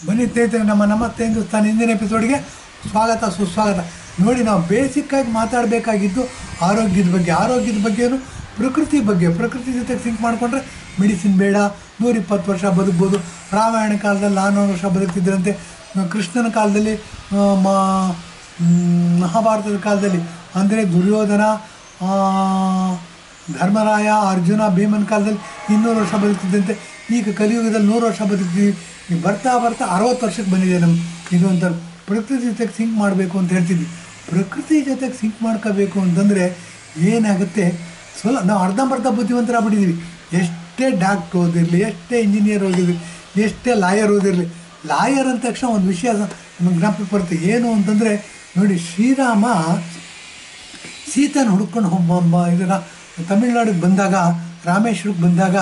ಬನ್ನಿ ಸ್ನೇಹಿತರೆ, ನಮ್ಮ ನಮಸ್ತೆ ಹಿಂದೂಸ್ತಾನ್ ಹಿಂದಿನ ಎಪಿಸೋಡ್ಗೆ ಸ್ವಾಗತ ಸುಸ್ವಾಗತ. ನೋಡಿ, ನಾವು ಬೇಸಿಕ್ಕಾಗಿ ಮಾತಾಡಬೇಕಾಗಿದ್ದು ಆರೋಗ್ಯದ ಬಗ್ಗೆನೂ ಪ್ರಕೃತಿ ಜೊತೆ ಸಿಂಕ್ ಮಾಡಿಕೊಂಡ್ರೆ ಮೆಡಿಸಿನ್ ಬೇಡ. 120 ವರ್ಷ ಬದುಕ್ಬೋದು. ರಾಮಾಯಣ ಕಾಲದಲ್ಲಿ 400 ವರ್ಷ ಬದುಕ್ತಿದ್ದರಂತೆ. ಕೃಷ್ಣನ ಕಾಲದಲ್ಲಿ, ಮಹಾಭಾರತದ ಕಾಲದಲ್ಲಿ ಅಂದರೆ ದುರ್ಯೋಧನ, ಧರ್ಮರಾಯ, ಅರ್ಜುನ, ಭೀಮನ ಕಾಲದಲ್ಲಿ 200 ವರ್ಷ ಬದುಕ್ತಿದ್ದಂತೆ. ಈಗ ಕಲಿಯುಗದಲ್ಲಿ 100 ವರ್ಷ ಬದುಕ್ತೀವಿ. ಈಗ ಬರ್ತಾ 60 ವರ್ಷಕ್ಕೆ ಬಂದಿದೆ ಇದು ಅಂತ. ಪ್ರಕೃತಿ ಜೊತೆಗೆ ಸಿಂಕ್ ಮಾಡಬೇಕು ಅಂತ ಹೇಳ್ತಿದ್ವಿ. ಪ್ರಕೃತಿ ಜೊತೆಗೆ ಸಿಂಕ್ ಮಾಡ್ಕೋಬೇಕು ಅಂತಂದರೆ ಏನಾಗುತ್ತೆ, ನಾವು ಅರ್ಧಂಬರ್ಧ ಬುದ್ಧಿವಂತರಾಗ್ಬಿಟ್ಟಿದ್ದೀವಿ. ಎಷ್ಟೇ ಡಾಕ್ಟ್ರ್ ಓದಿರಲಿ, ಎಷ್ಟೇ ಇಂಜಿನಿಯರ್ ಓದಿರಲಿ, ಎಷ್ಟೇ ಲಾಯರ್ ಓದಿರಲಿ, ಲಾಯರ್ ಅಂದ ತಕ್ಷಣ ಒಂದು ವಿಷಯ ನಮಗೆ ಜ್ಞಾಪಕಕ್ಕೆ ಬರುತ್ತೆ. ಏನು ಅಂತಂದರೆ, ನೋಡಿ, ಶ್ರೀರಾಮ ಸೀತೆನ ಹುಡ್ಕೊಂಡು ಇದರ ತಮಿಳ್ನಾಡಿಗೆ ಬಂದಾಗ, ರಾಮೇಶ್ವರಕ್ಕೆ ಬಂದಾಗ,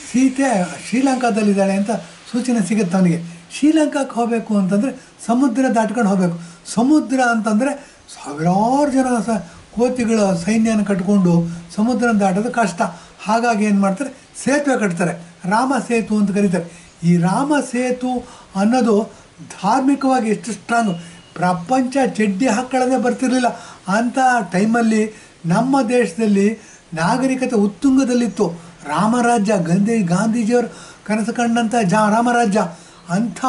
ಸೀತೆ ಶ್ರೀಲಂಕಾದಲ್ಲಿದ್ದಾಳೆ ಅಂತ ಸೂಚನೆ ಸಿಗುತ್ತೆ ಅವನಿಗೆ. ಶ್ರೀಲಂಕಾಕ್ಕೆ ಹೋಗಬೇಕು ಅಂತಂದರೆ ಸಮುದ್ರ ದಾಟ್ಕೊಂಡು ಹೋಗಬೇಕು. ಸಮುದ್ರ ಅಂತಂದರೆ ಸಾವಿರಾರು ಜನ ಕೋತಿಗಳ ಸೈನ್ಯನ ಕಟ್ಕೊಂಡು ಸಮುದ್ರ ದಾಟೋದು ಕಷ್ಟ. ಹಾಗಾಗಿ ಏನು ಮಾಡ್ತಾರೆ, ಸೇತುವೆ ಕಟ್ತಾರೆ. ರಾಮ ಸೇತು ಅಂತ ಕರೀತಾರೆ. ಈ ರಾಮ ಸೇತು ಅನ್ನೋದು ಧಾರ್ಮಿಕವಾಗಿ ಎಷ್ಟು ಸ್ಟ್ರಾಂಗು, ಪ್ರಪಂಚ ಚಡ್ಡಿ ಹಾಕ್ಕೊಳ್ಳೋದೇ ಬರ್ತಿರಲಿಲ್ಲ ಅಂಥ ಟೈಮಲ್ಲಿ ನಮ್ಮ ದೇಶದಲ್ಲಿ ನಾಗರಿಕತೆ ಉತ್ತುಂಗದಲ್ಲಿತ್ತು. ರಾಮರಾಜ್ಯ, ಗಾಂಧೀಜಿಯವರು ಕನಸು ಕಂಡಂಥ ರಾಮರಾಜ್ಯ. ಅಂಥ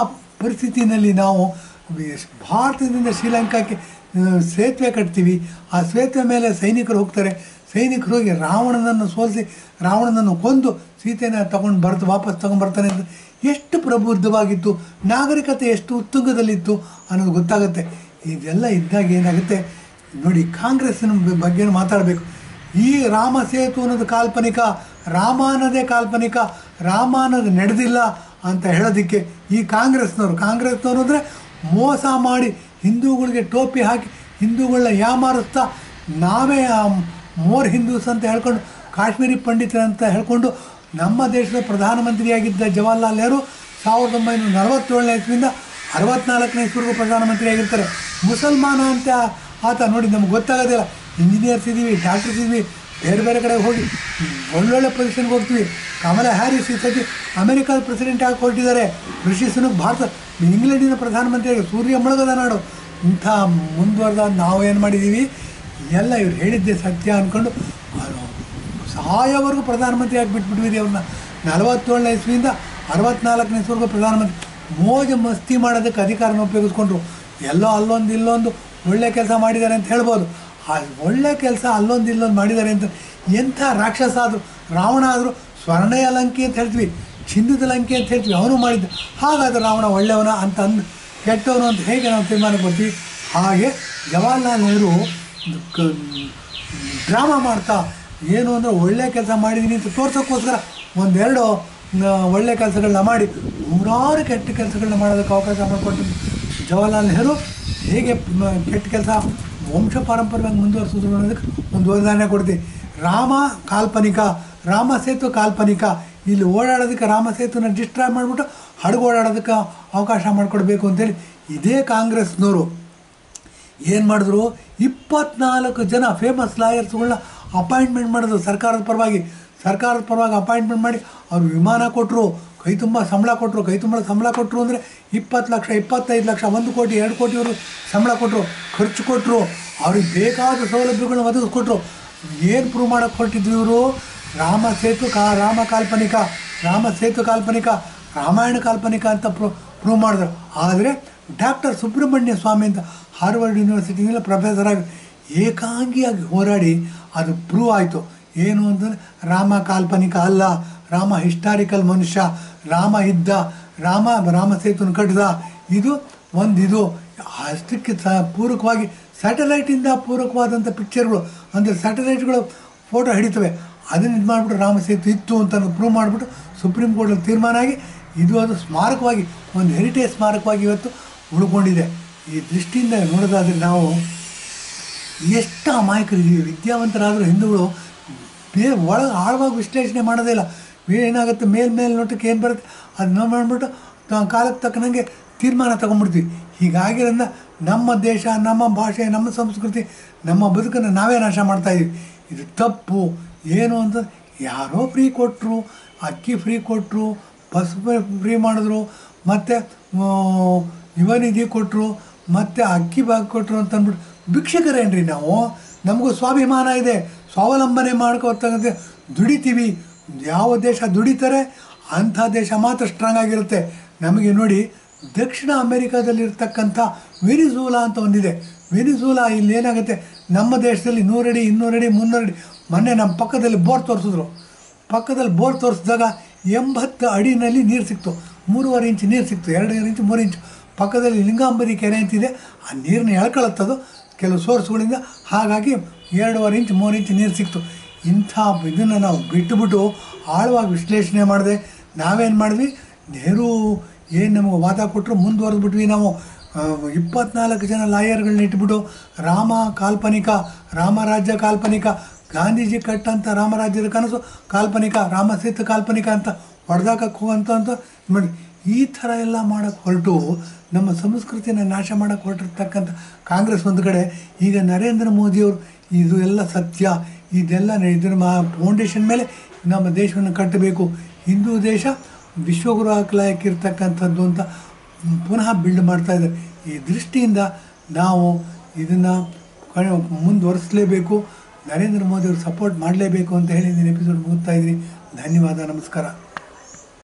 ಪರಿಸ್ಥಿತಿನಲ್ಲಿ ನಾವು ಭಾರತದಿಂದ ಶ್ರೀಲಂಕಾಕ್ಕೆ ಸೇತುವೆ ಕಟ್ತೀವಿ. ಆ ಸೇತುವೆ ಮೇಲೆ ಸೈನಿಕರು ಹೋಗ್ತಾರೆ. ಸೈನಿಕರು ಹೋಗಿ ರಾವಣನನ್ನು ಸೋಲಿಸಿ, ರಾವಣನನ್ನು ಕೊಂದು ಸೀತೆನ ವಾಪಸ್ ತೊಗೊಂಡ್ಬರ್ತಾನೆ ಅಂತ. ಎಷ್ಟು ಪ್ರಬುದ್ಧವಾಗಿತ್ತು, ನಾಗರಿಕತೆ ಎಷ್ಟು ಉತ್ತುಂಗದಲ್ಲಿತ್ತು ಅನ್ನೋದು ಗೊತ್ತಾಗುತ್ತೆ. ಇದೆಲ್ಲ ಇದ್ದಾಗ ಏನಾಗುತ್ತೆ ನೋಡಿ, ಕಾಂಗ್ರೆಸ್ಸಿನ ಬಗ್ಗೆ ಮಾತಾಡಬೇಕು. ಈ ರಾಮ ಸೇತು ಅನ್ನೋದು ಕಾಲ್ಪನಿಕ, ರಾಮ ಅನ್ನೋದೇ ಕಾಲ್ಪನಿಕ, ರಾಮ ಅನ್ನೋದು ನಡೆದಿಲ್ಲ ಅಂತ ಹೇಳೋದಕ್ಕೆ ಈ ಕಾಂಗ್ರೆಸ್ನವರು ಅಂದರೆ ಮೋಸ ಮಾಡಿ ಹಿಂದೂಗಳಿಗೆ ಟೋಪಿ ಹಾಕಿ ಹಿಂದೂಗಳನ್ನ ಯಾಮಾರಿಸ್ತಾ, ನಾವೇ ಮೋರ್ ಹಿಂದೂಸ್ ಅಂತ ಹೇಳ್ಕೊಂಡು, ಕಾಶ್ಮೀರಿ ಪಂಡಿತರ ಅಂತ ಹೇಳ್ಕೊಂಡು, ನಮ್ಮ ದೇಶದ ಪ್ರಧಾನಮಂತ್ರಿಯಾಗಿದ್ದ ಜವಾಹರ್ಲಾಲ್ ನೆಹರು 1947ನೇ ಇಸ್ವಿಯಿಂದ 64ನೇ ಇಸ್ವಿವರೆಗೂ ಪ್ರಧಾನಮಂತ್ರಿಯಾಗಿರ್ತಾರೆ. ಮುಸಲ್ಮಾನ ಅಂತ ಆತ. ನೋಡಿ, ನಮ್ಗೆ ಗೊತ್ತಾಗೋದಿಲ್ಲ. ಇಂಜಿನಿಯರ್ಸ್ ಇದ್ದೀವಿ, ಡಾಕ್ಟರ್ಸ್ ಇದ್ದೀವಿ, ಬೇರೆ ಕಡೆಗೆ ಹೋಗಿ ಒಳ್ಳೊಳ್ಳೆ ಪೊಸಿಷನ್ಗೆ ಹೋಗ್ತೀವಿ. ಕಮಲಾ ಹ್ಯಾರಿಸ್ ಈ ಸತಿ ಅಮೆರಿಕಾದ ಪ್ರೆಸಿಡೆಂಟ್ ಆಗಿ ಹೊರಟಿದ್ದಾರೆ. ಋಷಿ ಸುನಕ್ ಇಂಗ್ಲೆಂಡಿನ ಪ್ರಧಾನಮಂತ್ರಿಯಾಗಿ, ಸೂರ್ಯ ಮುಳುಗದ ನಾಡು. ಇಂಥ ಮುಂದುವರೆದ ನಾವೇನು ಮಾಡಿದ್ದೀವಿ, ಎಲ್ಲ ಇವ್ರು ಹೇಳಿದ್ದೆ ಸತ್ಯ ಅಂದ್ಕೊಂಡು ಸಾಯೋವರೆಗೂ ಪ್ರಧಾನಮಂತ್ರಿ ಆಗಿ ಬಿಟ್ಬಿಟ್ಟಿದ್ದೀವಿ ಅವ್ರನ್ನ. 47ನೇ ಇಸ್ವಿಯಿಂದ 64ನೇ ಇಸ್ವಿವರೆಗೂ ಪ್ರಧಾನಮಂತ್ರಿ. ಮೋಜು ಮಸ್ತಿ ಮಾಡೋದಕ್ಕೆ ಅಧಿಕಾರನ ಉಪಯೋಗಿಸ್ಕೊಂಡ್ರು. ಎಲ್ಲೋ ಅಲ್ಲೊಂದು ಇಲ್ಲೊಂದು ಒಳ್ಳೆ ಕೆಲಸ ಮಾಡಿದ್ದಾರೆ ಅಂತ ಹೇಳ್ಬೋದು. ಆ ಒಳ್ಳೆ ಕೆಲಸ ಅಲ್ಲೊಂದು ಮಾಡಿದ್ದಾರೆ ಅಂತ. ಎಂಥ ರಾಕ್ಷಸ ಆದರು, ರಾವಣ ಆದರೂ ಸ್ವರ್ಣಯ ಲಂಕೆ ಅಂತ ಹೇಳ್ತೀವಿ, ಚಿನ್ನದ ಲಂಕೆ ಅಂತ ಹೇಳ್ತೀವಿ, ಅವನು ಮಾಡಿದ್ದ. ಹಾಗಾದರೆ ರಾವಣ ಒಳ್ಳೆಯವನ ಅಂತ ಕೆಟ್ಟವನು ಅಂತ ಹೇಗೆ ನಾವು ತೀರ್ಮಾನ ಕೊಡ್ತೀವಿ. ಹಾಗೆ ಜವಾಹರ್ಲಾಲ್ ನೆಹರು ಡ್ರಾಮಾ ಮಾಡ್ತಾ, ಏನು ಅಂದರೆ ಒಳ್ಳೆ ಕೆಲಸ ಮಾಡಿದ್ದೀನಿ ಅಂತ ತೋರ್ಸೋಕ್ಕೋಸ್ಕರ ಒಂದೆರಡು ಒಳ್ಳೆ ಕೆಲಸಗಳನ್ನ ಮಾಡಿ 100 ಕೆಟ್ಟ ಕೆಲಸಗಳನ್ನ ಮಾಡೋದಕ್ಕೆ ಅವಕಾಶ ಮಾಡಿಕೊಟ್ಟಿದ್ದು ಜವಾಹರ್ಲಾಲ್ ನೆಹರು. ಹೇಗೆ ಕೆಟ್ಟ ಕೆಲಸ ವಂಶ ಪಾರಂಪರ್ಯವಾಗಿ ಮುಂದುವರಿಸೋದು ಅನ್ನೋದಕ್ಕೆ ಒಂದು ಉದಾಹರಣೆ ಕೊಡ್ತೀವಿ. ರಾಮ ಕಾಲ್ಪನಿಕ, ರಾಮ ಸೇತು ಕಾಲ್ಪನಿಕ. ಇಲ್ಲಿ ಓಡಾಡೋದಕ್ಕೆ ರಾಮ ಸೇತುನ ಡಿಸ್ಟ್ರಾಯ್ ಮಾಡಿಬಿಟ್ಟು ಹಡಗು ಓಡಾಡೋದಕ್ಕೆ ಅವಕಾಶ ಮಾಡಿಕೊಡ್ಬೇಕು ಅಂತೇಳಿ ಇದೇ ಕಾಂಗ್ರೆಸ್ನವರು ಏನು ಮಾಡಿದ್ರು, 24 ಜನ ಫೇಮಸ್ ಲಾಯರ್ಸ್ಗಳನ್ನ ಅಪಾಯಿಂಟ್ಮೆಂಟ್ ಮಾಡಿದ್ರು. ಸರ್ಕಾರದ ಪರವಾಗಿ ಅಪಾಯಿಂಟ್ಮೆಂಟ್ ಮಾಡಿ ಅವರು ವಿಮಾನ ಕೊಟ್ಟರು, ಕೈ ತುಂಬ ಸಂಬಳ ಕೊಟ್ಟರು. ಅಂದರೆ 20 ಲಕ್ಷ, 25 ಲಕ್ಷ, 1 ಕೋಟಿ, 2 ಕೋಟಿಯವರು ಸಂಬಳ ಕೊಟ್ಟರು, ಖರ್ಚು ಕೊಟ್ಟರು. ಅವ್ರಿಗೆ ಬೇಕಾದ ಸೌಲಭ್ಯಗಳನ್ನ ಒದಗಿಸ್ಕೊಟ್ರು. ಏನು ಪ್ರೂವ್ ಮಾಡೋಕ್ಕೆ ಹೊರಟಿದ್ರು ಇವರು, ರಾಮ ಸೇತು ಕಾಲ್ಪನಿಕ, ರಾಮಾಯಣ ಕಾಲ್ಪನಿಕ ಅಂತ ಪ್ರೂವ್ ಮಾಡಿದ್ರು. ಆದರೆ ಡಾಕ್ಟರ್ ಸುಬ್ರಹ್ಮಣ್ಯ ಸ್ವಾಮಿ ಅಂತ ಹಾರ್ವರ್ಡ್ ಯೂನಿವರ್ಸಿಟಿನಲ್ಲಿ ಪ್ರೊಫೆಸರ್ ಆಗಿ ಏಕಾಂಗಿಯಾಗಿ ಹೋರಾಡಿ ಅದು ಪ್ರೂವ್ ಆಯಿತು. ಏನು ಅಂತಂದರೆ ರಾಮ ಕಾಲ್ಪನಿಕ ಅಲ್ಲ, ರಾಮ ಹಿಸ್ಟಾರಿಕಲ್ ಮನುಷ್ಯ, ರಾಮ ಇದ್ದ, ರಾಮ ಸೇತುನ ಕಟ್ಟಿದ. ಇದು ಅಷ್ಟಕ್ಕೆ ಪೂರಕವಾಗಿ ಸ್ಯಾಟಲೈಟಿಂದ ಪೂರಕವಾದಂಥ ಪಿಕ್ಚರ್ಗಳು, ಅಂದರೆ ಸ್ಯಾಟಲೈಟ್ಗಳು ಫೋಟೋ ಹಿಡಿತವೆ. ಅದನ್ನು ಇದು ಮಾಡಿಬಿಟ್ಟು ರಾಮ ಸೇತು ಇತ್ತು ಅಂತ ಪ್ರೂವ್ ಮಾಡಿಬಿಟ್ಟು ಸುಪ್ರೀಂ ಕೋರ್ಟಲ್ಲಿ ತೀರ್ಮಾನ ಆಗಿ ಅದು ಸ್ಮಾರಕವಾಗಿ, ಒಂದು ಹೆರಿಟೇಜ್ ಸ್ಮಾರಕವಾಗಿ ಇವತ್ತು ಉಳ್ಕೊಂಡಿದೆ. ಈ ದೃಷ್ಟಿಯಿಂದ ನೋಡೋದಾದರೆ ನಾವು ಎಷ್ಟು ಅಮಾಯಕರಿದ್ದೀವಿ. ವಿದ್ಯಾವಂತರಾದರೂ ಹಿಂದೂಗಳು ಒಳಗೆ ಆಳವಾಗಿ ವಿಶ್ಲೇಷಣೆ ಮಾಡೋದೇ ಇಲ್ಲ. ಏನಾಗುತ್ತೆ, ಮೇಲೆ ನೋಟಕ್ಕೆ ಏನು ಬರುತ್ತೆ ಅದನ್ನ ಮಾಡಿಬಿಟ್ಟು ಕಾಲಕ್ಕೆ ತಕ್ಕನಂಗೆ ತೀರ್ಮಾನ ತೊಗೊಂಡ್ಬಿಡ್ತೀವಿ. ಹೀಗಾಗಿರೋದ್ರಿಂದ ನಮ್ಮ ದೇಶ, ನಮ್ಮ ಭಾಷೆ, ನಮ್ಮ ಸಂಸ್ಕೃತಿ, ನಮ್ಮ ಬದುಕನ್ನು ನಾವೇ ನಾಶ ಮಾಡ್ತಾಯಿದ್ದೀವಿ. ಇದು ತಪ್ಪು. ಏನು ಅಂತಂದ್ರೆ, ಯಾರೋ ಫ್ರೀ ಕೊಟ್ಟರು, ಅಕ್ಕಿ ಫ್ರೀ ಕೊಟ್ಟರು, ಬಸ್ ಫ್ರೀ ಮಾಡಿದ್ರು, ಮತ್ತು ಯುವ ನಿಧಿ ಕೊಟ್ಟರು, ಮತ್ತು ಅಕ್ಕಿ ಭಾಗ ಕೊಟ್ಟರು ಅಂತ ಅಂದ್ಬಿಟ್ಟು ಭಿಕ್ಷುಕರೇನ್ರಿ ನಾವು? ನಮಗೂ ಸ್ವಾಭಿಮಾನ ಇದೆ, ಸ್ವಾವಲಂಬನೆ ಮಾಡ್ಕೊತಕ್ಕಂತೆ ದುಡಿತೀವಿ. ಯಾವ ದೇಶ ದುಡಿತಾರೆ ಅಂಥ ದೇಶ ಮಾತ್ರ ಸ್ಟ್ರಾಂಗ್ ಆಗಿರುತ್ತೆ. ನಮಗೆ ನೋಡಿ, ದಕ್ಷಿಣ ಅಮೆರಿಕಾದಲ್ಲಿರ್ತಕ್ಕಂಥ ವೆನಿಜೂಲಾ ಅಂತ ಒಂದಿದೆ. ವೆನಿಜೂಲಾ ಇಲ್ಲಿ ಏನಾಗುತ್ತೆ, ನಮ್ಮ ದೇಶದಲ್ಲಿ 100 ಅಡಿ 200 ಅಡಿ 300 ಅಡಿ, ಮೊನ್ನೆ ನಮ್ಮ ಪಕ್ಕದಲ್ಲಿ ಬೋರ್ ತೋರಿಸಿದ್ರು. ಪಕ್ಕದಲ್ಲಿ ಬೋರ್ ತೋರಿಸಿದಾಗ 80 ಅಡಿನಲ್ಲಿ ನೀರು ಸಿಕ್ತು. 3.5 ಇಂಚ್ ನೀರು ಸಿಕ್ತು, 2.5 ಇಂಚ್ 3 ಇಂಚ್. ಪಕ್ಕದಲ್ಲಿ ಲಿಂಗಾಂಬರಿ ಕೆರೆ ಅಂತಿದೆ, ಆ ನೀರನ್ನ ಎಳ್ಕೊಳ್ಳುತ್ತದು ಕೆಲವು ಸೋರ್ಸ್ಗಳಿಂದ. ಹಾಗಾಗಿ 2.5 ಇಂಚ್ 3 ಇಂಚ್ ನೀರು ಸಿಕ್ತು. ಇಂಥ ಇದನ್ನು ನಾವು ಬಿಟ್ಟುಬಿಟ್ಟು ಆಳವಾಗಿ ವಿಶ್ಲೇಷಣೆ ಮಾಡಿದೆ. ನಾವೇನು ಮಾಡಿದ್ವಿ, ನೆಹರು ಏನು ನಮಗೆ ವಾದ ಕೊಟ್ಟರು ಮುಂದುವರೆದ್ಬಿಟ್ವಿ. ನಾವು 24 ಜನ ಲಾಯರ್ಗಳನ್ನ ಇಟ್ಬಿಟ್ಟು ರಾಮ ಕಾಲ್ಪನಿಕ, ರಾಮರಾಜ್ಯ ಕಾಲ್ಪನಿಕ, ಗಾಂಧೀಜಿ ಕಟ್ಟಂಥ ರಾಮರಾಜ್ಯದ ಕನಸು ಕಾಲ್ಪನಿಕ, ರಾಮಸೇತು ಕಾಲ್ಪನಿಕ ಅಂತ ಹೊಡೆದಾಕಕ್ಕೆ ಹೋಗಂತ ಮಾಡಿ ಈ ಥರ ಎಲ್ಲ ಮಾಡೋಕ್ಕೆ ಹೊರಟು ನಮ್ಮ ಸಂಸ್ಕೃತಿನ ನಾಶ ಮಾಡೋಕ್ಕೆ ಹೊರಟಿರ್ತಕ್ಕಂಥ ಕಾಂಗ್ರೆಸ್ ಒಂದು ಕಡೆ, ಈಗ ನರೇಂದ್ರ ಮೋದಿಯವರು ಇದು ಎಲ್ಲ ಸತ್ಯ, ಇದೆಲ್ಲ ಇದರ ಫೌಂಡೇಶನ್ ಮೇಲೆ ನಮ್ಮ ದೇಶವನ್ನು ಕಟ್ಟಬೇಕು, ಹಿಂದೂ ದೇಶ ವಿಶ್ವಗುರು ಹಾಕಲಾಗಿರ್ತಕ್ಕಂಥದ್ದು ಅಂತ ಪುನಃ ಬಿಲ್ಡ್ ಮಾಡ್ತಾಯಿದ್ದಾರೆ. ಈ ದೃಷ್ಟಿಯಿಂದ ನಾವು ಇದನ್ನು ಮುಂದುವರಿಸಲೇಬೇಕು, ನರೇಂದ್ರ ಮೋದಿಯವರು ಸಪೋರ್ಟ್ ಮಾಡಲೇಬೇಕು ಅಂತ ಹೇಳಿ ಎಪಿಸೋಡ್ ಮುಗಿಸ್ತಾ ಇದ್ದೀನಿ. ಧನ್ಯವಾದ, ನಮಸ್ಕಾರ.